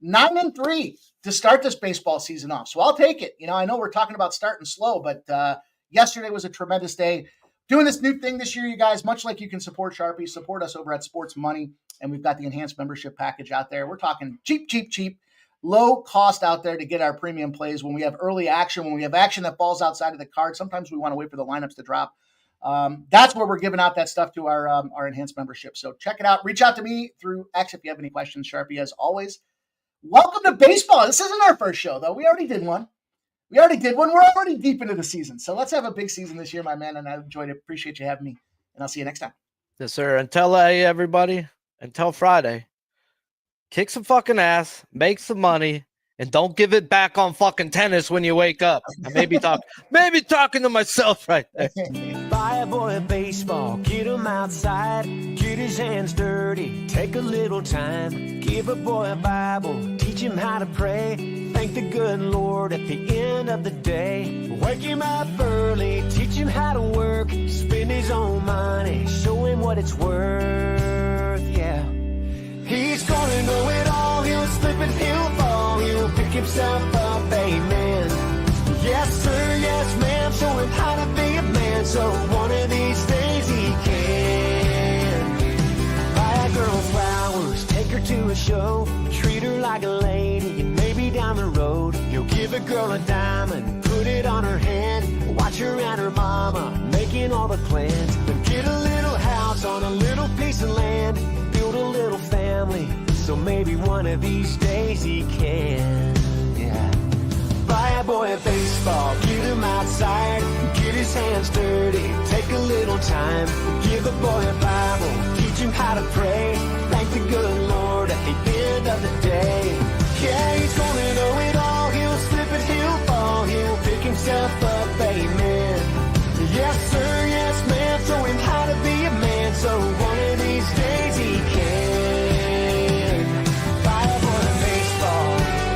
9-3 to start this baseball season off. So I'll take it. I know we're talking about starting slow, but yesterday was a tremendous day. Doing this new thing this year, you guys, much like you can support Sharpie, support us over at Sports Money. And we've got the enhanced membership package out there. We're talking cheap, low cost out there to get our premium plays when we have early action, when we have action that falls outside of the card. Sometimes we want to wait for the lineups to drop. That's where we're giving out that stuff to our enhanced membership. So check it out. Reach out to me through X if you have any questions. Sharpie, as always. Welcome to baseball. This isn't our first show, though. We already did one. We're already deep into the season. So let's have a big season this year, my man. And I enjoyed it. Appreciate you having me. And I'll see you next time. Yes, sir. Until everybody, until Friday, kick some fucking ass, make some money, and don't give it back on fucking tennis when you wake up. I may be talking to myself right there. Buy a boy a baseball, get him outside, get his hands dirty, take a little time. Give a boy a Bible, teach him how to pray. Thank the good Lord at the end of the day. Wake him up early, teach him how to work, spend his own money, show him what it's worth, yeah. He's gonna know it all, he'll slip and he'll fall, he'll pick himself up, amen. Yes sir, yes ma'am, show him how to be a man, so one of these days he can. Buy a girl flowers, take her to a show, treat her like a lady, and maybe down the road, you'll give a girl a diamond, put it on her hand, watch her and her mama, making all the plans, then get a little house on a little piece of land, build a little family, so maybe one of these days he can, yeah. Buy a boy a baseball, get outside, get his hands dirty, take a little time, give a boy a Bible.